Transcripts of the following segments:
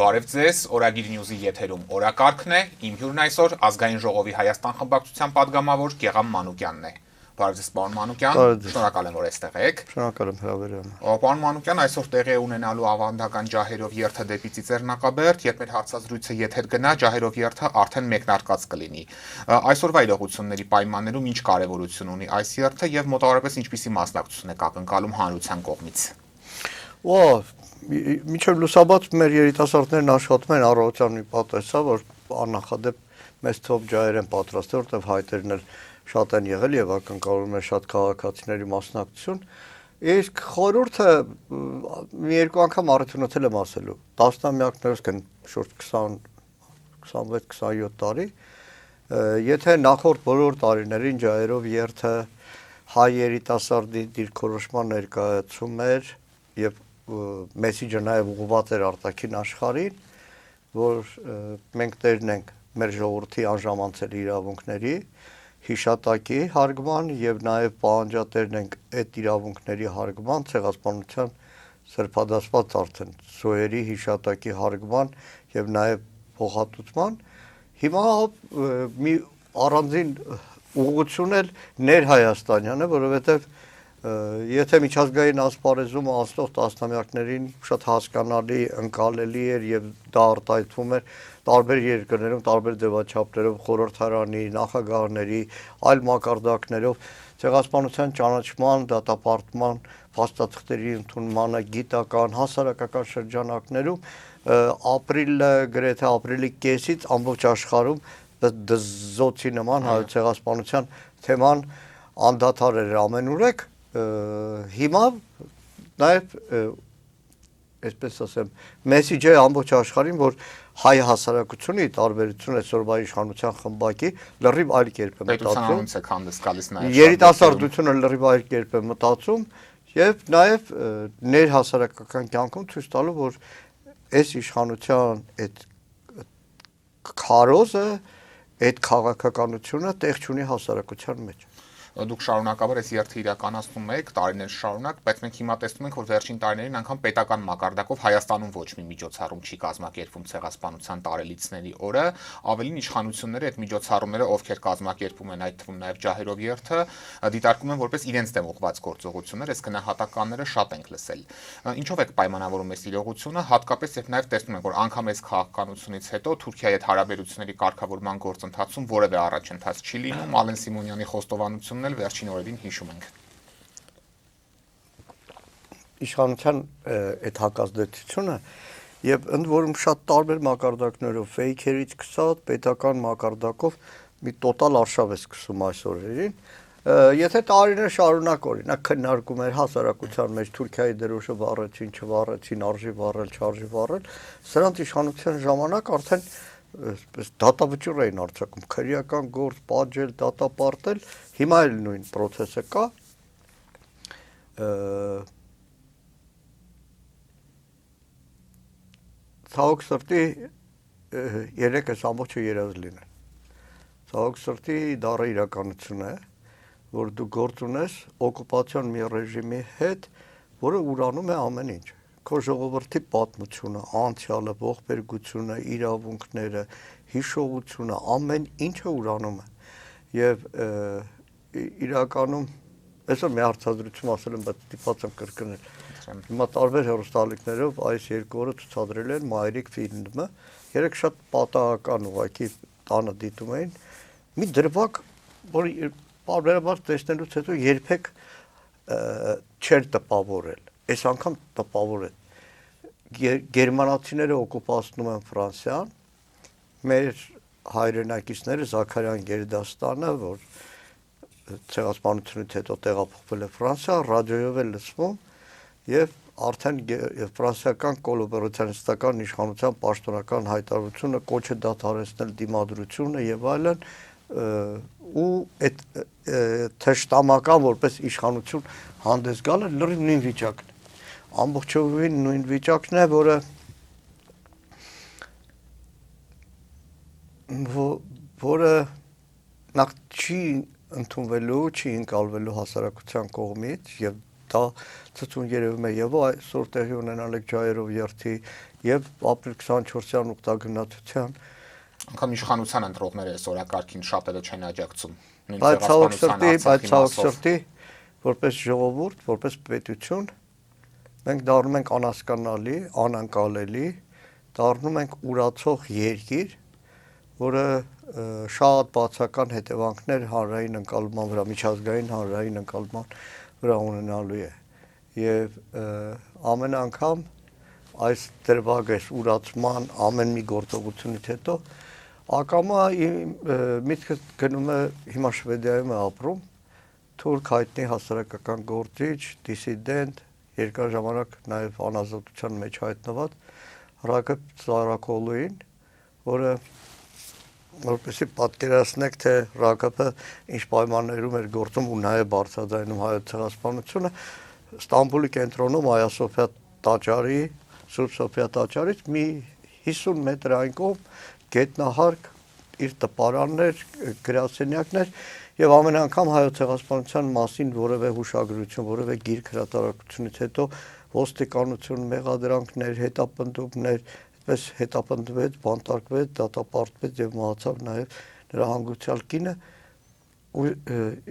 Բարև ձեզ, Օրագիր Նյուզի եթերում օրակարգն է, իմ հյուրն այսօր Ազգային ժողովի Հայաստան խմբակցության պատգամավոր Գեղամ Մանուկյանն է։ Բարև ձեզ, պարոն Մանուկյան, շնորհակալ եմ, որ այստեղ եք։ Շնորհակալ եմ հրավերին։ Պարոն Մանուկյան, այսօր տեղի է ունենալու ավանդական ջահերով երթը դեպի Ծիծեռնակաբերդ, երբ մեր հարցազրույցը եթեր գնա, ջահերով երթը արդեն մեկնարկած կլինի։ Այսօրվա իրողությունների պայմաններում ինչ կարևորություն ունի այս երթը եւ մոտավորապես ինչպիսի մասնակցություն է ակնկալում հանրության կողմից։ Մինչև լուսաբաց մեր երիտասարդներն աշխատում են առողջության նպատեսա, որ աննախադեպ մեծ թվով ջահեր են պատրաստել, որտեղ հայտերն էլ շատ են եղել եւ ակնկալում են շատ քաղաքացիների մասնակցություն։ Իսկ խորհուրդը մի երկու անգամ արդյունացել եմ ասելու։ Տասնամյակներս կան շուրջ 26-27 տարի։ Եթե նախորդ բոլոր տարիներին ջահերով երթը հայ երիտասարդի դիրքորոշման ներկայացում էր եւ մեսիջը նաև ուղղված էր արտաքին աշխարհին, որ մենք տերն ենք մեր ժողովրդի անժամանցելի իրավունքների հիշատակի հարգման եւ նաև պահանջատերն ենք այդ իրավունքների հարգման ցեղասպանության սրբադասված արդեն զոհերի հիշատակի հարգման եւ նաև փոխհատուցման։ Հիմա մի առանձին ուղղություն էլ ներհայաստանյան է, որովհետեւ եթե միջազգային ասպարեզում անցնող տասնամյակներին շատ հասկանալի, ընկալելի էր եւ դա արտահայտվում էր տարբեր երկրներում, տարբեր ձևաչափներով, խորհրդարանի, նախագահների, այլ մակարդակներով, ցեղասպանության ճանաչման, դատապարտման, փաստաթղթերի ընդունմանը, գիտական, հասարակական շրջանակներում ապրիլը, գրեթե ապրիլի կեսից ամբողջ աշխարհում դզոցի նման հայոց ցեղասպանության թեման անդադար էր ամենուրեք։ Հիմա նաև այսպես ասեմ, մեսիջը ամբողջ աշխարհին, որ հայ հասարակությունը տարբերություն այսօրվա իշխանության խմբակի լրիվ այլ կերպ է մտածում։ Երիտասարդությունը լրիվ այլ կերպ է մտածում եւ նաև ներհասարակական կյանքում ցույց տալու, որ այս իշխանության այդ քարոզը, այդ քաղաքականությունը տեղ չունի հասարակության մեջ։ Դուք շարունակաբար այս երթը իրականացնում եք տարիներ շարունակ, բայց մենք հիմա տեսնում ենք, որ վերջին տարիներին անգամ պետական մակարդակով Հայաստանում ոչ մի միջոցառում չի կազմակերպվում ցեղասպանության տարելիցների օրը, ավելին իշխանությունները այդ միջոցառումները, ովքեր կազմակերպում են, այդ թվում նաև ջահերով երթը, դիտարկում են որպես իրենց դեմ ուղղված գործողություններ, այս գնահատականները շատ ենք լսել։ Ինչով եք պայմանավորում այս իրողությունը, հատկապես երբ նաև տեսնում ենք, որ անգամ այս քաղաքականությունից հետո Թուրքիայի հետ հարաբերությունների կարգավորման գործընթացում որևէ առաջընթաց չի լինում, Ալեն Սիմոնյանի խոստովանությունն էլ վերջին օրերին հիշում ենք։ Իշխանության այդ հակազդեցությունը եւ ընդ որում շատ տարբեր մակարդակներով ֆեյքերից սկսած պետական մակարդակով մի տոտալ արշավ է սկսում այս օրերին։ Եթե տարիներ շարունակ օրինակ քննարկում էր հասարակության մեջ Թուրքիայի դրոշը վառեցին, չվառեցին, արժի վառել, չարժի վառել, սրանց իշխանության ժամանակ արդեն այսպես դատավճիռ էին արձակում, քրեական գործ, պատժել, դատապարտել, հիմա էլ նույն process-ը կա։ Ցավոք սրտի երեք այս ամբողջը երազ լինեն։ Ցավոք սրտի դառը իրականություն է, որ դու գործ ունես օկուպացիոն մի ռեժիմի հետ, որը ուրանում է ամեն ինչ։ Քո ժողովրդի պատմությունը, անցյալը, ողբերգությունը, իրավունքները, հիշողությունը, ամեն ինչը ուրանում է։ Եվ իրականում այսօր մի հարցազրույցում ասել եմ, բայց ստիպված եմ կրկնել։ Հիմա տարբեր հեռուստաալիքներով այս երկու օրը ցուցադրել են Մայրիկ ֆիլմը, երեք շատ պատահական ուղղակի տանը դիտում էին մի դրվագ, որ բարբերաբար տեսնելուց հետո երբեք չէր տպավորել։ Այս անգամ տպավոր է։ Գերմանացիները օկուպացնում են Ֆրանսիան, մեր հայրենակիցները Զաքարյան Գերդաստանը, որ ցեղասպանությունից հետո տեղափոխվել է Ֆրանսիա, ռադիոյով է լսվում եւ արդեն ֆրանսիական կոլաբորացիոնիստական իշխանության պաշտոնական հայտարարությունը կոչը դադարեցնել դիմադրությունը եւ այլն ու այդ թշնամական որպես իշխանություն հանդես գալը լրիվ նույն վիճակն է։ Ամբողջովին նույն վիճակն է, որը նախ չի ընդունվելու, չի ընկալվելու հասարակության կողմից եւ դա ցցուն երևում է եւ այսօր տեղի ունենալիք ջահերով երթի եւ ապրիլ 24-յան ուխտագնացության Անկամ իշխանության ընտրողները այս օրակարգին շատերը չեն աջակցում։ Բայց ցավոք սրտի որպես ժողովուրդ, որպես պետություն մենք դառնում ենք անհասկանալի, անանկալելի, դառնում ենք ուրացող երկիր, որը շատ բացական հետևանքներ հանրային ընկալման վրա, միջազգային հանրային ընկալման վրա ունենալու է։ Եվ ամեն անգամ այս դրվագ ուրացման ամեն մի գործողությունից հետո ակամա միտքը գնում է հիմա Շվեդիայում է ապրում թուրք հայտնի հասարակական գործիչ, դիսիդենտ, երկար ժամանակ նաև անազատության մեջ հայտնված Ռակեփ Ծառակոլուին, որը որպեսզի պատկերացնեք, թե Ռակեփը ինչ պայմաններում էր գործում ու նաև բարձրաձայնում հայոց ցեղասպանությունը, Ստամբուլի կենտրոնում Այա Սոֆիա տաճարի, Սուրբ Սոֆիա տաճարից մի 50 մետր այն կողմ գետնահարկ իր տպարաններ, գրասենյակներ եւ ամեն անգամ հայոց ցեղասպանության մասին որևէ հուշագրություն, որևէ գիրք հրատարակությունից հետո ոստիկանություն, մեղադրանքներ, հետապնդումներ, այդպես հետապնդվեց, բանտարկվեց, դատապարտվեց եւ մահացավ նաեւ նրա հանգուցյալ կինը։ Ու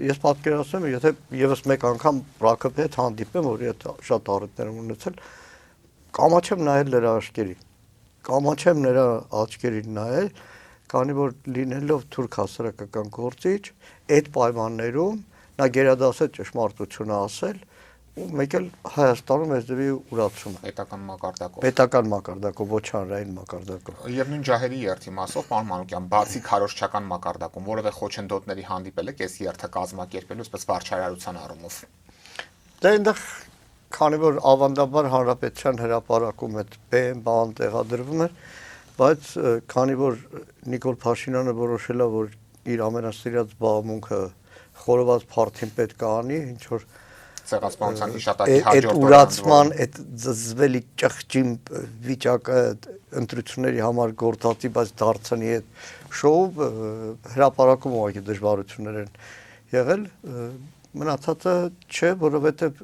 ես պատկերացնում եմ, եթե եւս մեկ անգամ Ռակեփի հետ հանդիպեմ, որի հետ շատ առիթներ եմ ունեցել, կամաչեմ նայել նրա աչքերին։ Կամաչեմ նրա աչքերին նայել, քանի որ լինելով թուրք հասարակական գործիչ, այդ պայմաններում նա գերադասեց ճշմարտությունը ասել, ու մեկ էլ Հայաստանում այս դեպի ուրացում է։ Պետական մակարդակով, ոչ հանրային մակարդակով։ Եվ նույն ջահերի երթի մասով, պարոն Մանուկյան, բացի քարոզչական մակարդակում, որևէ խոչընդոտների հանդիպել եք այս երթը կազմակերպելու, այսպես վարչարարության առումով։ Դե այնտեղ քանի որ ավանդաբար հանրապետության հրապարակում այդ բան տեղադրվում էր, բայց քանի որ Նիկոլ Փաշինյանը որոշել է, որ իր ամենասիրած զբաղմունքը խորոված փարթին պետք է անի, ինչ որ ցեղասպանության հիշատակի հաջորդ օրը ուրացման այդ զզվելի ճղճիմ վիճակը ընտրությունների համար գործածի, բայց դարձանի այդ շոու հրապարակում ուղղակի դժվարություններ են եղել, մնացածը չէ, որովհետև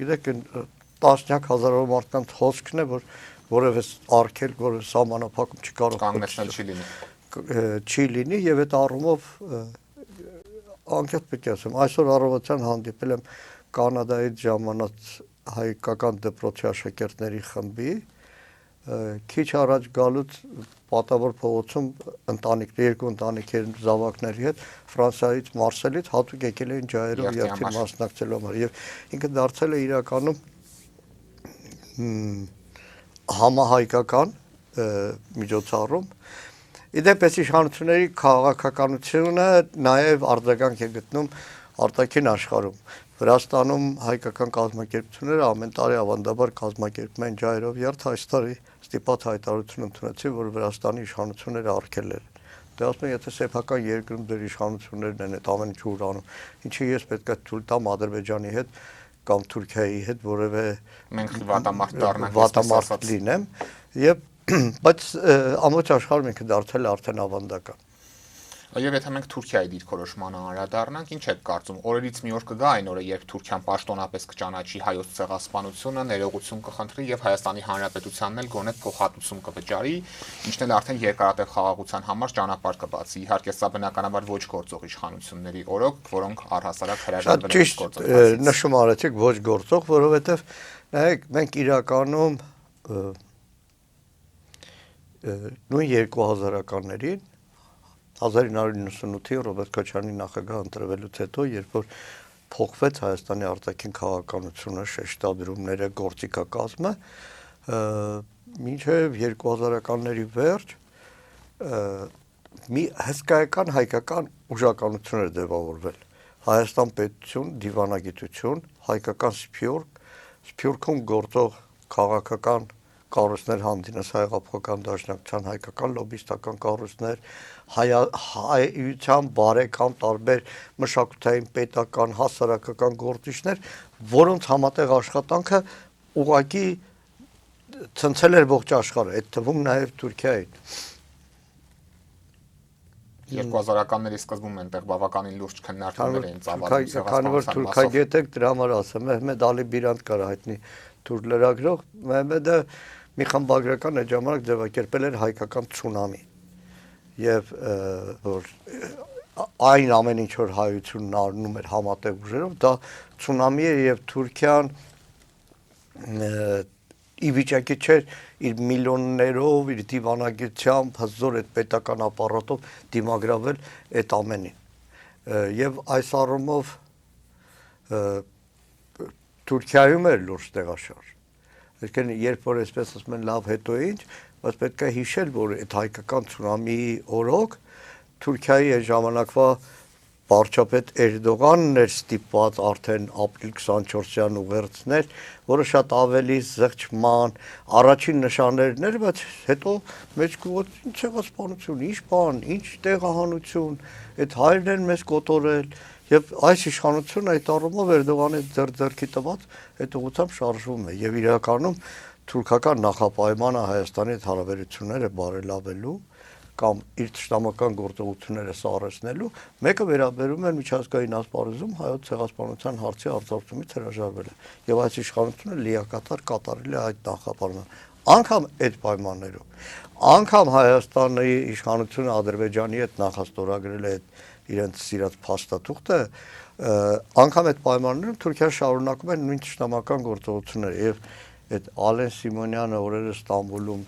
գիտեք տասնյակ հազարավոր մարդկանց հոսքն է, որ որևէ արգելք, որևէ սահմանափակում չկարող կանգնեցնել չի լինի եւ այդ առումով անկեղծ պետք է ասեմ, այսօր առավոտյան հանդիպել եմ Կանադայից ժամանած հայկական դպրոցի աշակերտների խմբի, քիչ առաջ գալուց Պատավոր փողոցում երկու ընտանիքեր զավակների հետ Ֆրանսիայից Մարսելից հատուկ եկել էին ջահերով երթին մասնակցելու համար եւ ինքը դարձել է իրականում համահայկական միջոցառում։ Իդեպ այս իշխանությունների քաղաքականությունը նաև արձագանք է գտնում արտաքին աշխարհում։ Վրաստանում հայկական կազմակերպությունները ամեն տարի ավանդաբար կազմակերպում են ջահերով երթ, այս տարի ստիպած հայտարարություն ընդունեցին, որ Վրաստանի իշխանությունները արգելել են։ Դե ասում են, եթե սեփական երկրում դեր իշխանություններն են այդ ամեն ինչը ուրանում, ինչի ես պետք է թույլ տամ Ադրբեջանի հետ կամ Թուրքիայի հետ որևէ մենք վատամարտ դառնանք, վատամարտ լինեմ, եւ բայց ամբողջ աշխարհում ինքը դարձել է արդեն ավանդական։ Եվ եթե մենք Թուրքիայի դիրքորոշմանը անդրադառնանք, ինչ եք կարծում, օրերից մի օր կգա այն օրը, երբ Թուրքիան պաշտոնապես կճանաչի հայոց ցեղասպանությունը, ներողություն կխնդրի եւ Հայաստանի Հանրապետությանն էլ գոնե փոխհատուցում կվճարի, ինչն էլ արդեն երկարատև խաղաղության համար ճանապարհ կբացի։ Իհարկե, սա բնականաբար ոչ գործող իշխանությունների օրոք, որոնք առհասարակ հրաժարվել են գործողությունից։ Նշում արեցիք ոչ գործող, որովհետեւ նայեք, մենք իրականում նույն 2000-ականներին 1998-ի Ռոբերտ Քոչարյանի նախագահ ընտրվելուց հետո, երբ որ փոխվեց Հայաստանի արտաքին քաղաքականությունը, շեշտադրումները, գործիքակազմը, մինչև 2000-ականների վերջ մի հսկայական հայկական ուժականություն էր ձևավորվել։ Հայաստան պետություն, դիվանագիտություն, հայկական Սփյուռքում գործող քաղաքական կառույցներ հանդինես հայեղափոխական դաշնակցության հայկական լոբիստական կառույցներ, հայության բարեկամ տարբեր մշակութային, պետական, հասարակական գործիչներ, որոնց համատեղ աշխատանքը ուղղակի ցնցել էր ողջ աշխարհը, այդ թվում նաև Թուրքիային։ 2000-ականների սկզբում այնտեղ բավականին լուրջ քննարկումներ էին ծավալվում։ Քանի որ թուրքագետ եք, դրա համար ասեմ, Մեհմեդ Ալի Բիրանդ կար հայտնի թուրք լրագրող, Մեհմեդը մի խմբագրական այդ ժամանակ ձևակերպել էր հայկական ցունամի եւ որ այն ամեն ինչ որ հայությունն առնում էր համատեղ ուժերով դա ցունամի է եւ Թուրքիան ի վիճակի չէր իր միլիոններով իր դիվանագիտությամբ հզոր այդ պետական ապարատով դիմագրավել այդ ամենին եւ այս առումով Թուրքիայում էր լուրջ տեղաշարժ այսինքն երբ որ այսպես ասում են լավ հետո ինչ բայց պետք է հիշել որ այդ հայկական ցունամիի օրոք Թուրքիայի այդ ժամանակվա վարչապետ Էրդողանն էր ստիպված արդեն ապրիլ 24-յան ուղերձներ, որը շատ ավելի զղջման, առաջին նշաններն էր, բայց հետո մեջ կուղոց ինչ ցեղասպանություն, ինչ բան, ինչ տեղահանություն, այդ հայրն են մեզ կոտորել, եւ այս իշխանությունը այդ առումով Էրդողանի ձեռքի տված այդ ուղղությամբ շարժվում է եւ իրականում թուրքական նախապայմանը Հայաստանի հետ հարաբերությունները բարելավելու կամ իր ճշտամական գործողությունները սառեցնելու մեկը վերաբերում է միջազգային ասպարեզում հայոց ցեղասպանության հարցի արձակումից հրաժարվելը եւ այս իշխանությունը լիակատար կատարել է այդ նախապայմանը անգամ այդ պայմաններով անգամ Հայաստանի իշխանությունը Ադրբեջանի հետ նախաստորագրել է իրենց սիրած փաստաթուղթը անգամ այդ պայմաններում Թուրքիան շարունակում է նույն ճշտամական գործողությունները եւ այդ Ալեն Սիմոնյանը օրերս Ստամբուլում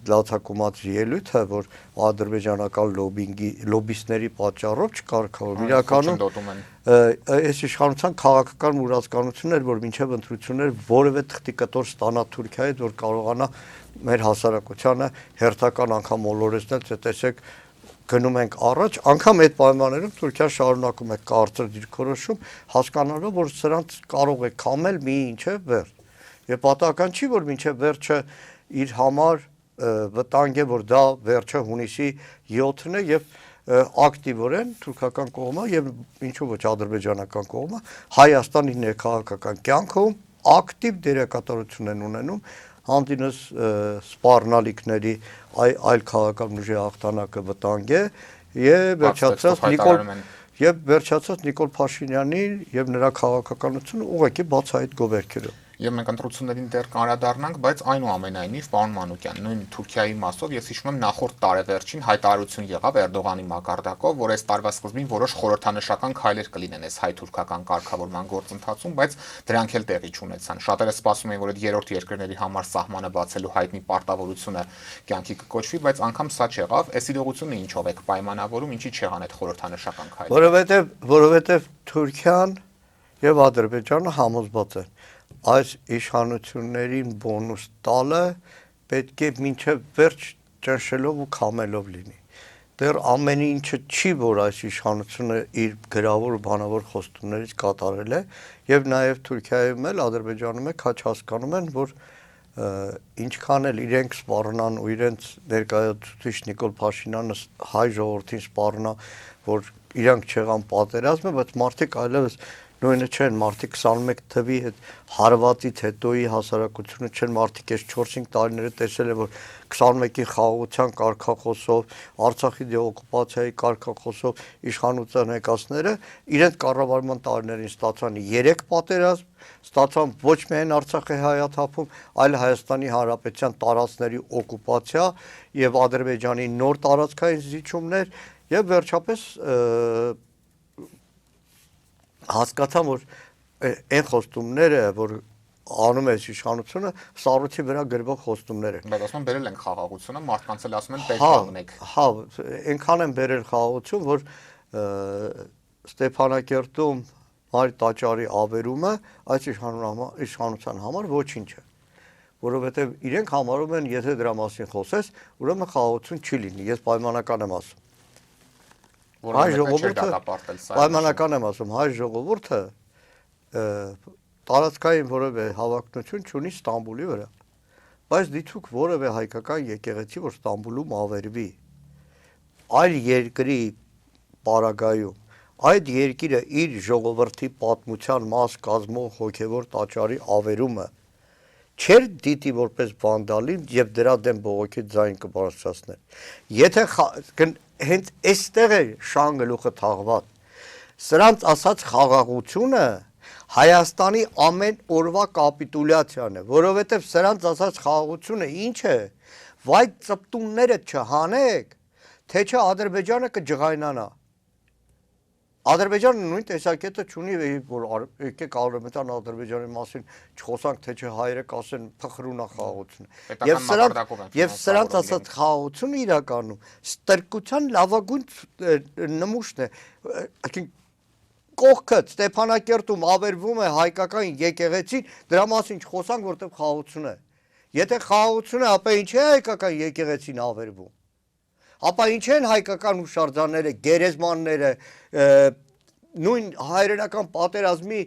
լացակումած ելույթը, որ ադրբեջանական լոբիստների պատճառով չկարգավորում։ Իրականում այս իշխանության քաղաքական մուրացկանությունն էր, որ մինչև ընտրություններ որևէ թղթի կտոր ստանա Թուրքիայից, որ կարողանա մեր հասարակությանը հերթական անգամ մոլորեցնել, թե տեսեք գնում ենք առաջ, անգամ այդ պայմաններում Թուրքիան շարունակում է կարծր դիրքորոշում, հասկանալով, որ սրանց կարող է կամել մինչև վերջ։ Եվ պատահական չի, որ մինչև վերջը իր համար վտանգ է, որ դա վերջը հունիսի 7-ն է եւ ակտիվորեն թուրքական կողմը եւ ինչու ոչ ադրբեջանական կողմը Հայաստանի ներքաղաքական կյանքում ակտիվ դերակատարություն են ունենում հանդինս սպառնալիքների այլ քաղաքական ուժի հաղթանակը վտանգ է եւ վերջացած Նիկոլ Փաշինյանի եւ նրա քաղաքականությունը ուղղակի բացահայտ գովերքերով Եվ մենք ընտրություններին դեռ կանրադառնանք, բայց այնուամենայնիվ, պարոն Մանուկյան, նույն Թուրքիայի մասով ես հիշում եմ նախորդ տարեվերջին հայտարարություն եղավ Էրդողանի մակարդակով, որ այս տարվա սկզբին որոշ խորհրդանշական քայլեր կլինեն այս հայ-թուրքական կարգավորման գործընթացում, բայց դրանք էլ տեղի չունեցան։ Շատերը սպասում էին, որ այդ երրորդ երկրների համար սահմանը բացելու հայտնի պարտավորությունը կյանքի կկոչվի, բայց անգամ սա չեղավ։ Այս իրողությունը ինչով է պայմանավորում, ինչի չեղան այդ խորհրդանշական քայլերը։ Որովհետև Թուրքիան եւ Ադրբեջանը համոզված են այս իշխանություններին բոնուս տալը պետք է մինչև վերջ ճնշելով ու քամելով լինի։ Դեռ ամեն ինչը չի, որ այս իշխանությունը իր գրավոր ու բանավոր խոստումներից կատարել է, եւ նաեւ Թուրքիայում էլ Ադրբեջանում էլ քաչ հասկանում են, որ ինչքան էլ իրենք սպառնան ու իրենց ներկայացուցիչ Նիկոլ Փաշինյանը հայ ժողովրդին սպառնա, որ իրանք չեղան պատերազմը, բայց մարդիկ այլևս նույնը չեն մարդիկ 21 թվի հետ հարվածից հետոյի հասարակությունը չեն մարդիկ այս 4-5 տարիները տեսել է որ 21-ի խաղաղության կարգախոսով Արցախի դեօկուպացիայի կարգախոսով իշխանության եկածները իրենց կառավարման տարիներին ստացան 3 պատերազմ ստացան ոչ միայն Արցախի հայաթափում այլ Հայաստանի Հանրապետության տարածքների օկուպացիա եւ Ադրբեջանի նոր տարածքային զիջումներ եւ վերջապես հասկացան որ այն խոստումները որ անում է իշխանությունը սառույցի վրա գրվող խոստումներ են։ Բայց ասում բերել են խաղաղությունը, մարդկանց էլ ասում են պետք է ունեք։ Հա, այնքան են բերել խաղաղություն, որ Ստեփանակերտում Մարի տաճարի ավերումը այս իշխանության համար ոչինչ է։ Որովհետև իրենք համարում են, եթե դրա մասին խոսես, ուրեմն խաղաղություն չի լինի։ Ես պայմանական եմ ասում։ Հայ ժողովուրդը պայմանական եմ ասում, հայ ժողովուրդը տարածքային որևէ հավակնություն չունի Ստամբուլի վրա, բայց դիթուք որևէ հայկական եկեղեցի, որ Ստամբուլում ավերվի, այլ երկրի պարագայում, այդ երկիրը իր ժողովրդի պատմության մաս կազմող հոգևոր տաճարի ավերումը չէր դիտի որպես վանդալիզմ եւ դրա դեմ բողոքի ձայն կբարձրացնել։ Եթե հենց այստեղ է շան գլուխը թաղված, սրանց ասած խաղաղությունը Հայաստանի ամեն օրվա կապիտուլյացիան է, որովհետև սրանց ասած խաղաղությունը ինչ է, վայ ծպտունները չհանեք, թե չէ Ադրբեջանը կջղայնանա։ Ադրբեջանը նույն տեսակետը չունի, որ եկեք Արևմտյան Ադրբեջանի մասին չխոսանք, թե չէ հայերը կասեն փխրունա խաղաղությունը։ Եվ սրանց ասած խաղաղությունը իրականում ստրկության լավագույն նմուշն է։ Կողքը Ստեփանակերտում ավերվում է հայկական եկեղեցին, դրա մասին չխոսանք, որտեղ խաղաղություն է։ Եթե խաղաղություն է, ապա ինչ է հայկական եկեղեցին ավերվում։ Ապա ինչ են հայկական հուշարձանները, գերեզմանները, նույն հայրենական պատերազմի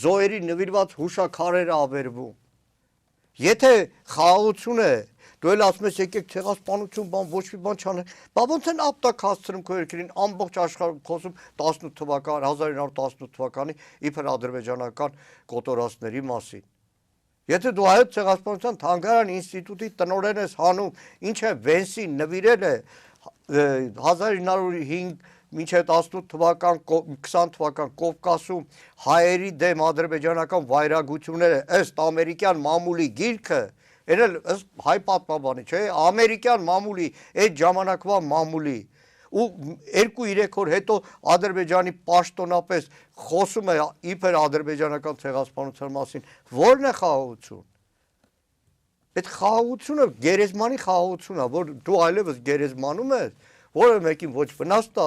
զոհերի նվիրված հուշաքարերը ավերվում։ Եթե խաղաղություն է, դու էլ ասում ես եկեք ցեղասպանություն, բան ոչ մի բան չանեք, բա ոնց են ապտակ հասցնում քո երկրին, ամբողջ աշխարհում խոսում 18 թվական, 1918 թվականի իբր ադրբեջանական կոտորածների մասին։ Եթե դու հայոց ցեղասպանության թանգարան ինստիտուտի տնօրեն ես հանում, ինչ է Վենսին նվիրել է 1905 մինչև 18 թվական 20 թվական Կովկասում հայերի դեմ ադրբեջանական վայրագությունները ըստ ամերիկյան մամուլի գիրքը, էլ ըստ հայ պատմաբանի, չէ, ամերիկյան մամուլի, այդ ժամանակվա մամուլի, ու 2-3 օր հետո Ադրբեջանի պաշտոնապես խոսում է իբր ադրբեջանական ցեղասպանության մասին, ո՞րն է խաղաղություն։ Այդ խաղաղությունը գերեզմանի խաղաղությունն է, որ դու այլևս գերեզմանում ես, որը մեկին ոչ վնաս տա,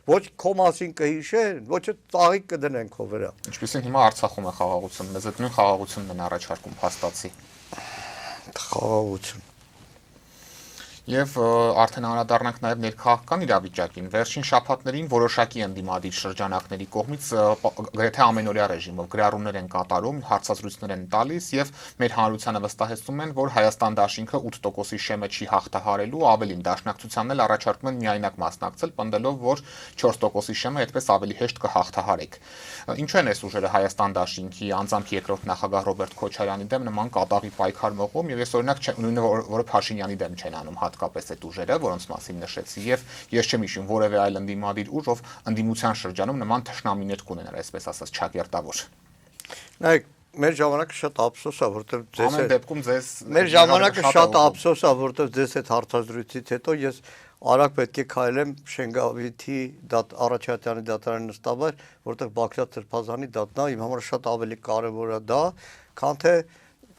ոչ քո մասին կհիշեն, ոչ ծաղիկ կդնեն քո վրա։ Ինչպեսին հիմա Արցախում է խաղաղություն, մեզ այդ նույն խաղաղությունն են առաջարկում փաստացի։ Խաղաղություն։ Եվ արդեն անդրադառնանք նաև ներքաղաքական իրավիճակին։ Վերջին շաբաթներին որոշակի ընդդիմադիր շրջանակների կողմից գրեթե ամենօրյա ռեժիմով գրառումներ են կատարում, հարցազրույցներ են տալիս եւ մեր հանրությանը վստահեցնում են, որ Հայաստան դաշինքը 8%-ի շեմը չի հաղթահարելու, ավելին դաշնակցությանն էլ առաջարկում են միայնակ մասնակցել, պնդելով, որ 4%-ի շեմը այդպես ավելի հեշտ կհաղթահարեք։ Ինչու են այս ուժերը Հայաստան դաշինքի անձամբ երկրորդ նախագահ Ռոբերտ Քոչարյանի դեմ նման կատաղի պայքար մղում եւ ես օրինակ նույնը որը Փաշինյանի դեմ չեն անում հատկապես այդ ուժերը, որոնց մասին նշեցի, եւ ես չեմ հիշում որևէ այլ ընդդիմադիր ուժ, ով ընդդիմության շրջանում նման թշնամիներ կունենար, այսպես ասած, չակերտավոր։ Նայեք, մեր ժամանակը շատ ափսոս է, որտեղ ձեզ ամեն դեպքում ձեզ մեր ժամանակը շատ ափսոս է, որտեղ ձեզ այդ հարցազրույցից հետո ես արագ պետք է քայլեմ Շենգավիթի Առաջատյանի դատարանի նստավայր, որտեղ Բաքրատ Սրբազանի դատնա իմ համար շատ ավելի կարևոր է դա, քան թե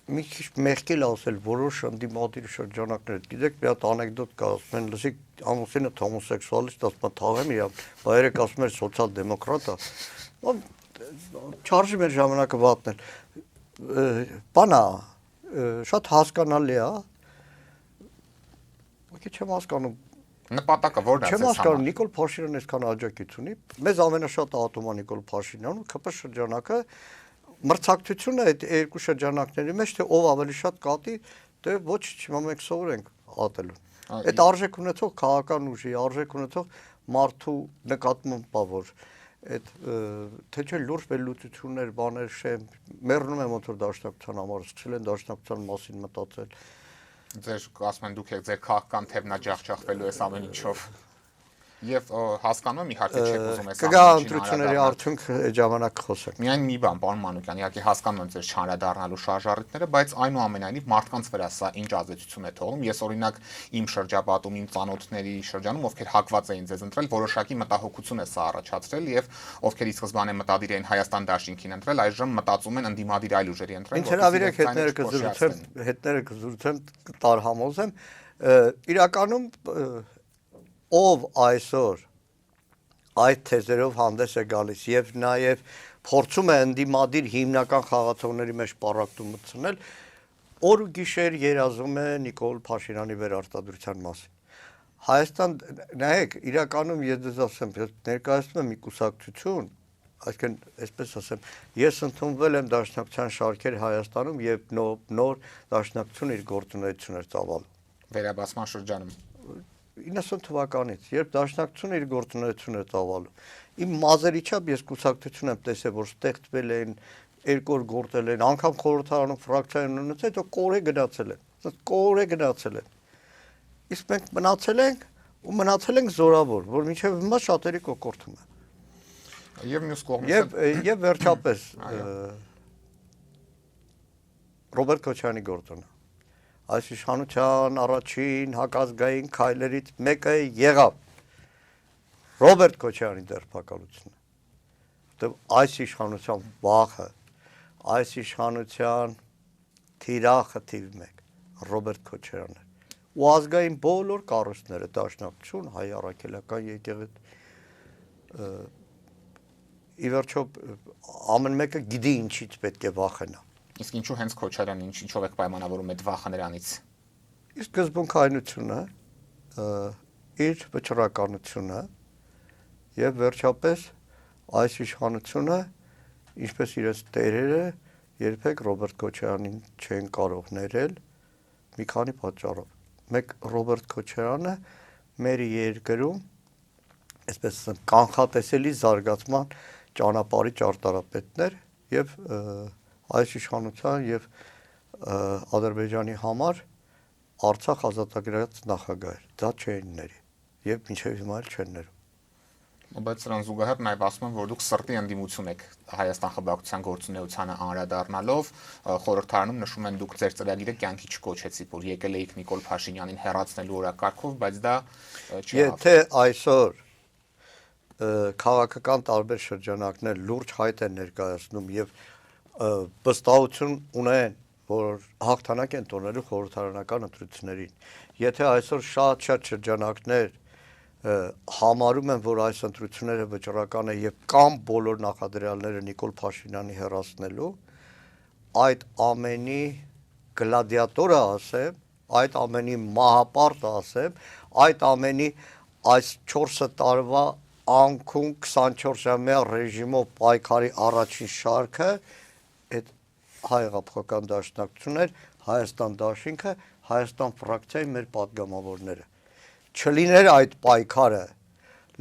մի քիչ մեղքել ասել որոշ ընդդիմադիր շրջանակներ։ Գիտեք, մի հատ անեկդոտ կա, ասում են, լսի, ամուսինը հոմոսեքսուալիստ, ասում են, թաղեմ իրան, բայց ասում էր սոցիալ-դեմոկրատ է։ Չարժի մեր ժամանակը վատնել։ Բանա, շատ հասկանալի է։ Ոքի չեմ հասկանում։ Նպատակը ո՞րն է։ Չեմ հասկանում, Նիկոլ Փաշինյանը այսքան աջակից ունի։ Մեզ ամենաշատ ատում է Նիկոլ Փաշինյանը, ԿՊ շրջանակը մրցակցությունը այդ երկու շրջանակների մեջ, թե ով ավելի շատ կատի, դե ոչ, հիմա մենք սովորենք ատելու։ Այդ արժեք ունեցող քաղաքական ուժի, արժեք ունեցող մարդու նկատմամբ բա որ այդ թե չէ լուրջ վերլուծություններ, բաներ շեմ, մեռնում եմ ոնց որ դաշնակցության համար, սկսել են դաշնակցության մասին մտածել։ Ձեր ասում են դուք եք ձեր քաղաքական թևնաջախջախվելու այս ամեն ինչով։ Եվ հասկանում եմ իհարկե չեք ուզում այս կգա ընտրությունների արդյունք այդ ժամանակ խոսենք։ Միայն մի բան, պարոն Մանուկյան, իհարկե հասկանում եմ ձեր չանդրադառնալու շարժառիթները, բայց այնուամենայնիվ մարդկանց վրա սա ինչ ազդեցություն է թողնում։ Ես օրինակ իմ շրջապատում, իմ ծանոթների շրջանում, ովքեր հակված էին ձեզ ընտրել, որոշակի մտահոգություն է սա առաջացրել եւ ովքեր ի սկզբանե մտադիր էին Հայաստան դաշինքին ընտրել, այժմ մտածում են ընդդիմադիր այլ ուժերի ընտրել։ Ինչ հրավիրեք հետները կզրուցեմ, տարհամոզեմ, իրականում ով այսօր այդ թեզերով հանդես է գալիս եւ նաեւ փորձում է ընդդիմադիր հիմնական խաղացողների մեջ պարակտում մտցնել, օր ու գիշեր երազում է Նիկոլ Փաշինյանի վերարտադրության մասին։ Հայաստան, նայեք, իրականում ես դες ասեմ, ներկայացնում եմ մի կուսակցություն, այսինքն այսպես ասեմ, ես ընդունվել եմ դաշնակցության շարքեր Հայաստանում եւ նոր դաշնակցություն իր գործունեությունն էր ծավալում։ Վերաբացման շրջանում 90 թվականից, երբ դաշնակցությունը իր գործունեությունը ծավալում։ Իմ մազերի չափ ես կուսակցություն եմ տեսել, որ ստեղծվել են, երկու օր գործել են, անգամ խորհրդարանում ֆրակցիան ունեցել, հետո կորե գնացել են։ Կորե գնացել են։ Իսկ մենք մնացել ենք ու մնացել ենք զորավոր, որ մինչև հիմա շատերի կոկորտում է։ Եվ մյուս կողմից Եվ վերջապես Ռոբերտ Քոչարյանի գործոնը այս իշխանության առաջին հակազգային քայլերից մեկը եղավ Ռոբերտ Քոչարյանի դերբակալությունը, որտեղ այս իշխանության վախը, այս իշխանության թիրախը թիվ 1 Ռոբերտ Քոչարյանն էր, ու ազգային բոլոր կառույցները, Դաշնակցություն, Հայ առաքելական եկեղեցի, ի վերջո ամեն մեկը գիտի ինչից պետք է վախենա։ Իսկ ինչու հենց Քոչարյանը ինչով եք պայմանավորում այդ վախը նրանից։ Իսկ սկզբունքայնությունը, իր վճռականությունը եւ վերջապես այս իշխանությունը, ինչպես իրենց տերերը, երբեք Ռոբերտ Քոչարյանին չեն կարող ներել մի քանի պատճառով։ Մեկ Ռոբերտ Քոչարյանը մեր երկրում, այսպես ասեմ, կանխատեսելի զարգացման ճանապարհի ճարտարապետն էր եւ այս իշխանության եւ Ադրբեջանի համար Արցախ ազատագրած նախագահ էր, դա չէին ների եւ մինչեւ հիմա էլ չեն ներում։ Բայց սրան զուգահեռ նաև ասում են, որ դուք սրտի ընդդիմություն եք Հայաստան խմբակցության գործունեությանը անդրադառնալով, խորհրդարանում նշում են դուք ձեր ծրագիրը կյանքի չկոչեցիք, որ եկել էիք Նիկոլ Փաշինյանին հեռացնելու օրակարգով, բայց դա չի եղավ։ Եթե այսօր քաղաքական տարբեր շրջանակներ լուրջ հայտ են ներկայացնում եւ վստահություն ունեն, որ հաղթանակ են տոնելու խորհրդարանական ընտրություններին, եթե այսօր շատ շրջանակներ համարում են, որ այս ընտրությունները վճռական է եւ կամ բոլոր նախադրյալները Նիկոլ Փաշինյանի հեռացնելու, այդ ամենի գլադիատորը ասեմ, այդ ամենի մահապարտը ասեմ, այդ ամենի այս 4 տարվա անկուն 24-ժամյա ռեժիմով պայքարի առաջին շարքը այդ Հայ հեղափոխական դաշնակցությունն էր, Հայաստան դաշինքը, Հայաստան ֆրակցիայի մեր պատգամավորները։ Չլիներ այդ պայքարը,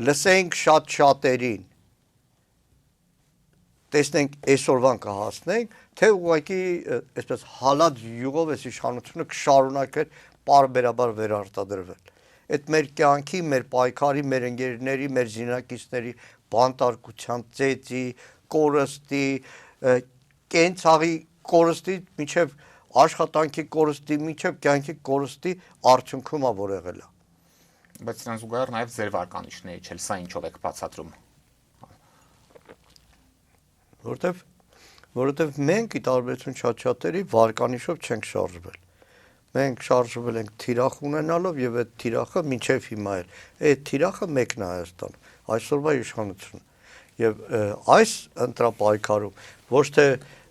լսենք շատ շատերին, տեսնենք այսօրվան կհասնենք, թե ուղղակի այսպես հալած յուղով այս իշխանությունը կշարունակեր պարբերաբար վերարտադրվել։ Այդ մեր կյանքի, մեր պայքարի, մեր ընկերների, մեր զինակիցների բանտարկության ծեծի, կորստի, կենցաղի կորստի միջև աշխատանքի կորստի, միջև կյանքի կորստի արդյունքում է որ եղել է։ Բայց սրան զուգահեռ նաև ձեր վարկանիշների չէ, սա ինչով եք բացատրում։ Որովհետև մենք ի տարբերություն շատ-շատերի վարկանիշով չենք շարժվել։ Մենք շարժվել ենք թիրախ ունենալով եւ այդ թիրախը մինչեւ հիմա էլ։ Այդ թիրախը մեկն է Հայաստանում, այսօրվա իշխանությունը։ Եւ այս ընտրապայքարում ոչ թե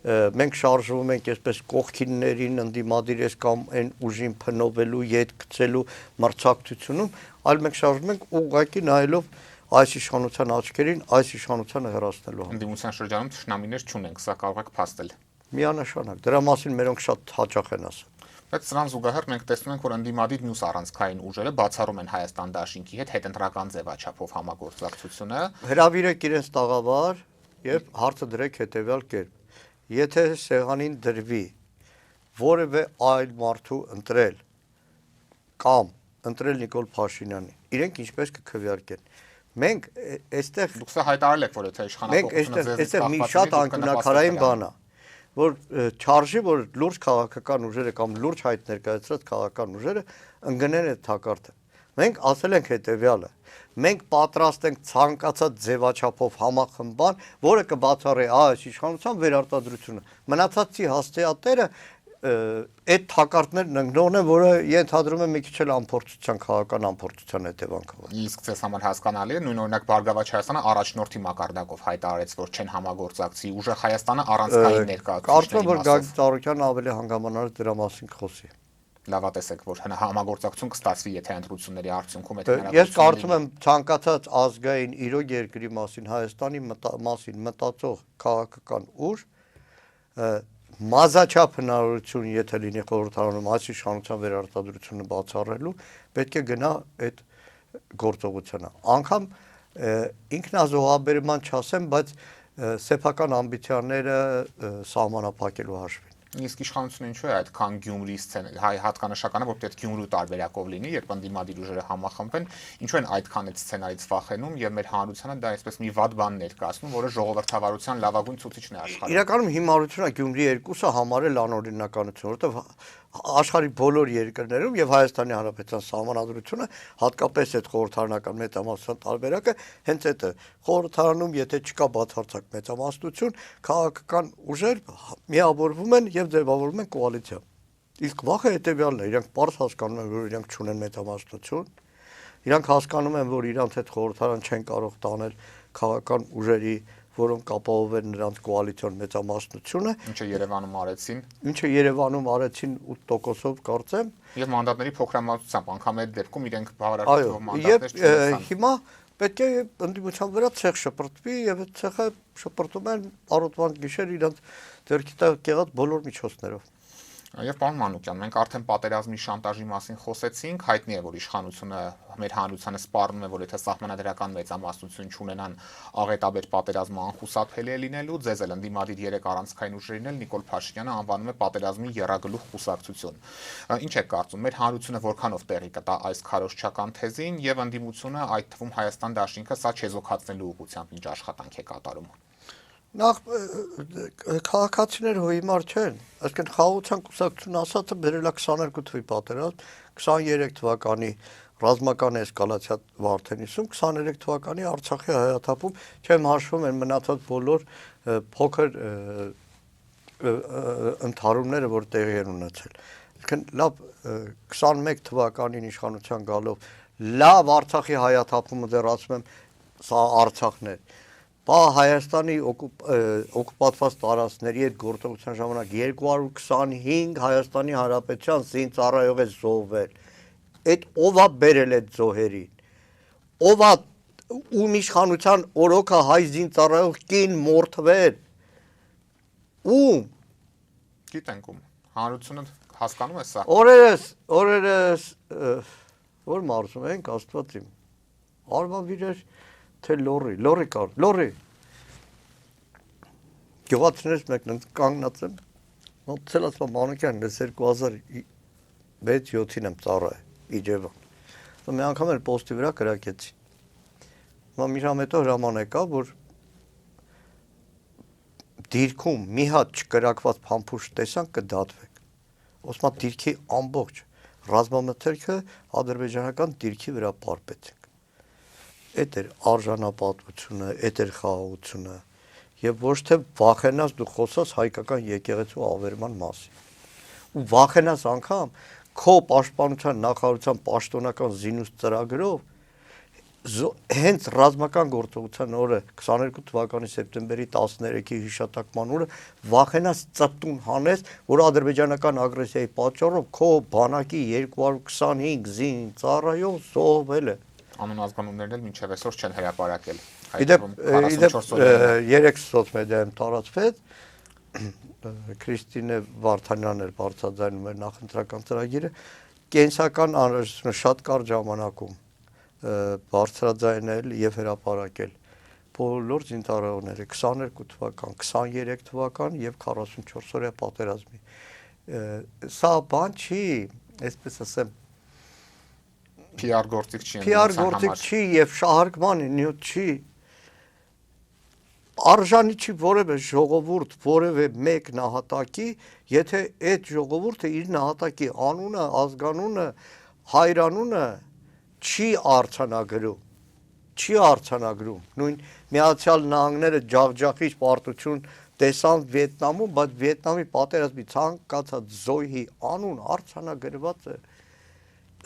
մենք շարժվում ենք այսպես կողքիններին ընդդիմադիրես կամ այն ուժին փնովելու, յետ գցելու մրցակցությունում, այլ մենք շարժվում ենք ուղղակի նայելով այս իշխանության աչքերին, այս իշխանությանը հեռացնելու համար։ Ընդդիմության շրջանում թշնամիներ չունենք, սա կարող եք փաստել։ Միանշանակ, դրա մասին մերոնք շատ հաճախ են ասում։ Բայց սրան զուգահեռ մենք տեսնում ենք, որ ընդդիմադիր մյուս առանցքային ուժերը բացառում են Հայաստան դաշինքի հետ հետընտրական ձևաչափով համագործակցությունը։ Հրավիրեք իրենց տաղավար եւ հարցը դրեք հետեւյալ կերպ. եթե սեղանին դրվի որևէ այլ մարդու ընտրել կամ ընտրել Նիկոլ Փաշինյանի, իրենք ինչպես կքվեարկեն։ Մենք այստեղ դուք սա հայտարարել եք, որ եթե իշխանապողությունը այստեղ մի շատ անկյունաքարային բան է, որ չարժի, որ լուրջ քաղաքական ուժերը կամ լուրջ հայտ ներկայացրած քաղաքական ուժերը ընկնեն այդ թակարդը։ Մենք ասել ենք հետեւյալը. մենք պատրաստ ենք ցանկացած ձևաչափով համախմբան, որը կբացառի այս իշխանության վերարտադրությունը։ Մնացածի հաստատերը այդ թակարդներն ընկնողն է, որը ենթադրում է մի քիչ էլ անփորձության, քաղաքական անփորձության հետևանքով։ Իսկ ցես համար հասկանալի է, նույն օրինակ Բարգավաճ Հայաստանը առաջնորդի մակարդակով հայտարարեց, որ չեն համագործակցի, ուժը Հայաստանը առանցքային Կարծում եմ, որ ներկայացուցիչների Գագիկ Ծառուկյանը ավելի հանգամանալի դրա մասին կխոսի։ լավատեսեք, որ համագործակցություն կստացվի, եթե ընտրությունների արդյունքում այդ Ես կարծում եմ ցանկացած ազգային իրոք երկրի մասին, Հայաստանի մասին մտածող քաղաքական ուժ մազաչափ հնարավորություն, եթե լինի խորհրդարանում այս իշխանության վերարտադրությունը բացառելու, պետք է գնա այդ գործողությանը։ Անկամ ինքնազոհաբերման չասեմ, բայց սեփական ամբիցիաները սահմանափակելու հաշվին։ Իսկ իշխանությունը ինչու է այդքան Գյումրի հայ հատկանշականը, որ պետք է Գյումրու տարբերակով լինի, երբ ընդդիմադիր ուժերը համախմբվեն, ինչու են այդքան այդ սցենարից վախենում եւ մեր հանրությանը դա այսպես մի վատ բան ներկայացնում, որը ժողովրդավարության լավագույն ցուցիչն է աշխարհում։ Իրականում հիմարությունը Գյումրի երկուսը համարել անօրինականություն, որովհետեւ աշխարհի բոլոր երկրներում եւ Հայաստանի Հանրապետության սահմանադրությունը հատկապես այդ խորհրդարանական մեծամասնության տարբերակը հենց այդ է։ Խորհրդարանում եթե չկա բացարձակ մեծամասնություն, քաղաքական ուժեր միավորվում են եւ ձևավորում են կոալիցիա։ Իսկ վախը հետեւյալն է, իրանք բարձ հասկանում են, որ իրանք չունեն մեծամասնություն, իրանք հասկանում են, որ իրանք այդ խորհրդարան չեն կարող տանել քաղաքական ուժերի, որոնք ապահովել նրանց կոալիցիոն մեծամասնությունը, ինչը Երևանում արեցին 8%-ով կարծեմ, եւ մանդատների փոքրամասնությամբ, անգամ այդ դեպքում իրենք բավարար թվով մանդատներ չունեցան։ Հիմա պետք է ընդդիմության վրա ցեխ շպրտվի եւ այդ ցեխը շպրտում են առօրվան գիշեր իրենց ձեռքի տակ եղած բոլոր միջոցներով։ Եվ պարոն Մանուկյան, մենք արդեն պատերազմի շանտաժի մասին խոսեցինք, հայտնի է, որ իշխանությունը մեր հանրությանը սպառնում է, որ եթե սահմանադրական մեծամասնություն չունենան, աղետաբեր պատերազմը անխուսափելի է լինելու, ձեզ էլ ընդդիմադիր 3 առանցքային ուժերին էլ Նիկոլ Փաշինյանը անվանում է պատերազմի եռագլուխ կուսակցություն։ Ինչ եք կարծում, մեր հանրությունը որքանով տեղի կտա այս քարոզչական թեզին եւ ընդդիմությունը, այդ թվում Հայաստան Դաշինքը, սա չեզոքացնելու ուղղությամբ ինչ աշխատանք է կատարում։ Նախ քաղաքացիները հիմար չեն, այսինքն խաղաղության կուսակցությունը ասածը բերել է 22 թվականի պատերազմ, 23 թվականի ռազմական էսկալացիա Վարդենիսում, 23 թվականի Արցախի հայաթափում, չեմ հաշվում են մնացած բոլոր փոքր ընդհարումները, որ տեղի են ունեցել։ Այսինքն լավ 21 թվականին իշխանության գալով լավ Արցախի հայաթափումը դեռ ասում եմ, սա Արցախն է։ Բա Հայաստանի օկուպացված տարածքների այդ գործողության ժամանակ 225 Հայաստանի Հանրապետության զինծառայող է զոհվել։ Այդ ով է բերել այդ զոհերին։ Ով է ում իշխանության օրոքը հայ զինծառայող կին մորթվել։ Ում։ Գիտենք ում։ Հանրությունը հասկանում է սա։ Օրերս որ մարզում ենք Աստված իմ։ Արմավիրեր թե լորի գյուղացիներից մեկն կանգնած եմ մոտցելած Մանուկյան 2006-7-ին եմ ծառայել Իջևան մի անգամ էլ պոստի վրա կրակեցի մի ժամ հետո հրաման եկա որ դիրքում մի հատ չկրակված փամփուշտ տեսանք կդատվեք ոսմա դիրքի ամբողջ ռազմամթերքը ադրբեջանական դիրքի վրա պարպեցինք Էդ էր արժանապատվությունը, էդ էր խաղաղությունը եւ ոչ թե վախենաս դու խոսած հայկական եկեղեցու ավերման մասին։ Ու վախենաս անգամ քո պաշտպանության նախարարության պաշտոնական զինուց ծրագրով հենց ռազմական գործողության օրը 22 թվականի սեպտեմբերի 13-ի հիշատակման օրը վախենաս ծտուն հանես, որ ադրբեջանական ագրեսիայի պատճառով քո բանակի 225 զին ծառայող զոհվել է։ Անուն ազգանուններն էլ մինչև այսօր չեն հրապարակել։ Իդեպ 3 սոցմեդիայում տարածվեց Քրիստինե Վարդանյանն էր բարձրաձայնում էր նախընտրական ծրագիրը կենսական անհրաժեշտությունը շատ կարճ ժամանակում բարձրաձայնել եւ հրապարակել բոլոր զինծառայողները 22 թվական, 23 թվական եւ 44 օրյա պատերազմի։ Սա բան չի, այսպես ասեմ PR գործիք չի PR գործիք չի եւ շահարկման նյութ չի արժանի չի որևէ ժողովուրդ որևէ մեկ նահատակի եթե այդ ժողովուրդը իր նահատակի անունը ազգանունը հայրանունը չի արձանագրում նույն Միացյալ Նահանգները ջախջախիչ պարտություն տեսան Վիետնամում բայց Վիետնամի պատերազմի ցանկացած զոհի անուն արձանագրված է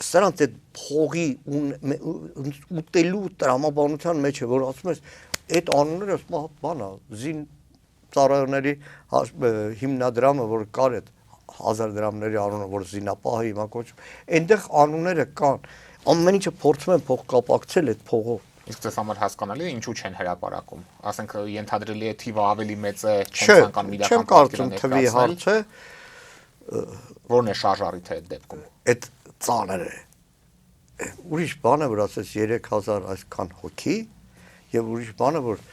Սրանց այդ փողի ուտելու տրամաբանության մեջ է, որ ասում ես, այդ անունները բանա, զին ծառայողների հիմնադրամը, որ կար այդ 1000 դրամների անունը, որ զինապահը հիմա կոչվում, այնտեղ անունները կան, ամեն ինչը փորձում են փոխկապակցել այդ փողով։ Իսկ ձեզ համար հասկանալի է ինչու չեն հրապարակում։ Ասենք ենթադրելի է թիվը ավելի մեծ է, չեն ցանկանում իրական պատկերը ներկայացնել։ Չեմ կարծում թվի հարցը, որն է շարժարիթը այդ դեպքում։ Այդ ծանր է։ Ուրիշ բան է, որ ասես 3000 այսքան հոգի եւ ուրիշ բան է, որ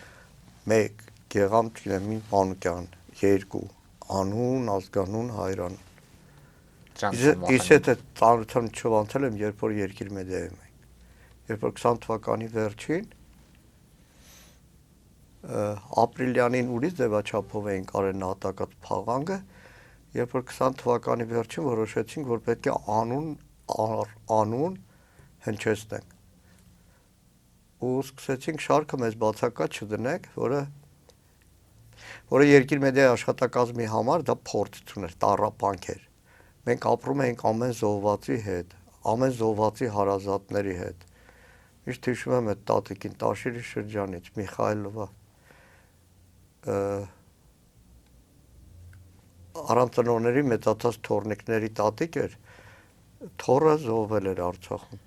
1 Գեղամ, չգիտեմ, Մանուկյան, 2 անուն, ազգանուն, հայրան։ Դրանից Ես հետ ծանոթան չվանցել եմ, երբ որ երկիր մեդիայում ենք։ Երբ որ 20 թվականի վերջին ապրիլյանին ուրիշ ձևաչափով էին կարել նահատակած փաղանգը, երբ որ 20 թվականի վերջին որոշեցինք, որ պետք է անուն հնչեցնենք։ Ու սկսեցինք շարքը մեզ բացակայ չդնենք, որը երկիր մեդիայի աշխատակազմի համար դա փորձություն էր, տառապանք էր։ Մենք ապրում էինք ամեն զոհվածի հետ, ամեն զոհվածի հարազատների հետ։ Միշտ հիշում եմ այդ տատիկին Տաշիրի շրջանից, Միխայելովա առանձնորների մեծացած թորնիկների տատիկ էր, թորը զոհվել էր Արցախում։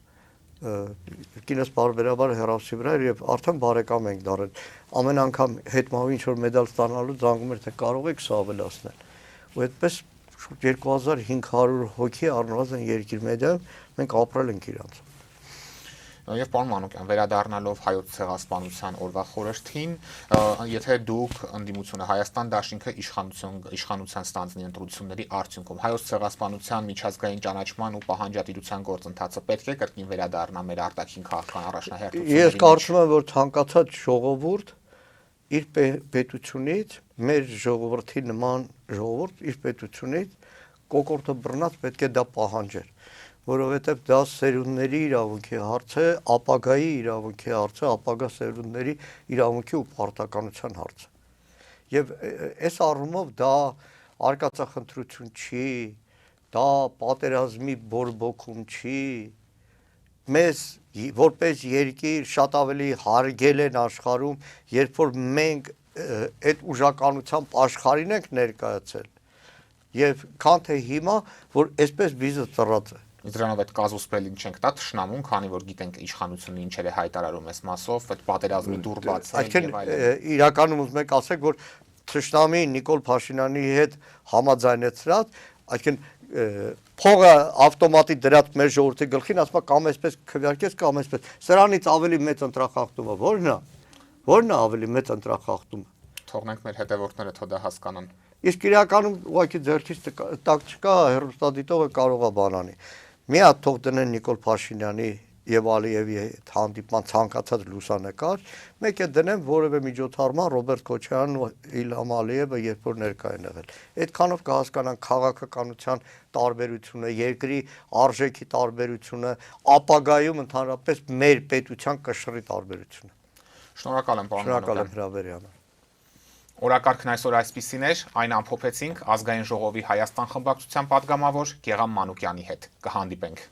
Կինս բարբերաբար հեռախոսի վրա էր եւ արդեն բարեկամ ենք դարել։ Ամեն անգամ հետմահու ինչ որ մեդալ ստանալու զանգում էր թե կարող եք սա ավելացնել։ Ու այդպես 2500 հոգի առնվազն երկիր մեդիայում մենք ապրել ենք իրանց։ Եվ պարոն Մանուկյան, վերադառնալով հայոց ցեղասպանության օրվա խորհրդին, եթե դուք ընդդիմությունը Հայաստան դաշինքը իշխանության ստանձնի ընտրությունների արդյունքում հայոց ցեղասպանության միջազգային ճանաչման ու պահանջատիրության գործընթացը պետք է կրկին վերադառնա մեր արտաքին քաղաքական առաջնահերթությունների։ Ես կարծում եմ, որ ցանկացած ժողովուրդ իր պետությունից, մեր ժողովրդի նման ժողովուրդ իր պետությունից կոկորտը բռնած պետք է դա պահանջեր, որովհետև դա սերունդների իրավունքի հարց է, ապագայի իրավունքի հարց է, ապագա սերունդների իրավունքի ու պարտականության հարց է։ Եվ այս առումով դա արկածախնդրություն չի, դա պատերազմի բորբոքում չի, մեզ որպես երկիր շատ ավելի հարգել են աշխարհում, երբ որ մենք այդ ուժականությամբ աշխարհին ենք ներկայացել, եւ քան թե հիմա, որ այսպես վիզը ծռած է։ Դրանով այդ կազուսպելին չենք տա թշնամուն, քանի որ գիտենք իշխանությունը ինչեր է հայտարարում այս մասով, այդ պատերազմի դուր բացել եւ այլն։ Իրականում ուզում եք ասեք, որ թշնամի Նիկոլ Փաշինյանի հետ համաձայնեցրած, այսինքն փողը ավտոմատի դրած մեր ժողովրդի գլխին, ասում է կամ այսպես քվեարկես, կամ այսպես։ Սրանից ավելի մեծ ընտրախախտումը ո՞րն է։ Ո՞րն է ավելի մեծ ընտրախախտումը։ Թողնենք մեր հետևորդները թող դա հասկանան։ Իսկ իրականում ուղղակի ձեռքից տակ չկա, հեռուստադիտողը կարող է բանանի։ Մի հատ թող դնեն Նիկոլ Փաշինյանի եւ Ալիևի հետ հանդիպման ցանկացած լուսանկար, մեկ է դնեն որևէ միջոցառման Ռոբերտ Քոչարյանն ու Իլհամ Ալիևը երբ որ ներկա են եղել։ Այդքանով կհասկանան քաղաքականության տարբերությունը, երկրի արժեքի տարբերությունը, ապագայում ընդհանրապես մեր պետության կշռի տարբերությունը։ Շնորհակալ եմ, պարոն Մանուկյան։ Շնորհակալ եմ հրավերյանը։ Օրակարգն այսօր այսպիսին էր, այն ամփոփեցինք Ազգային ժողովի Հայաստան խմբակցության падգամավոր Գեղամ Մանուկյանի հետ։ Կհանդիպենք։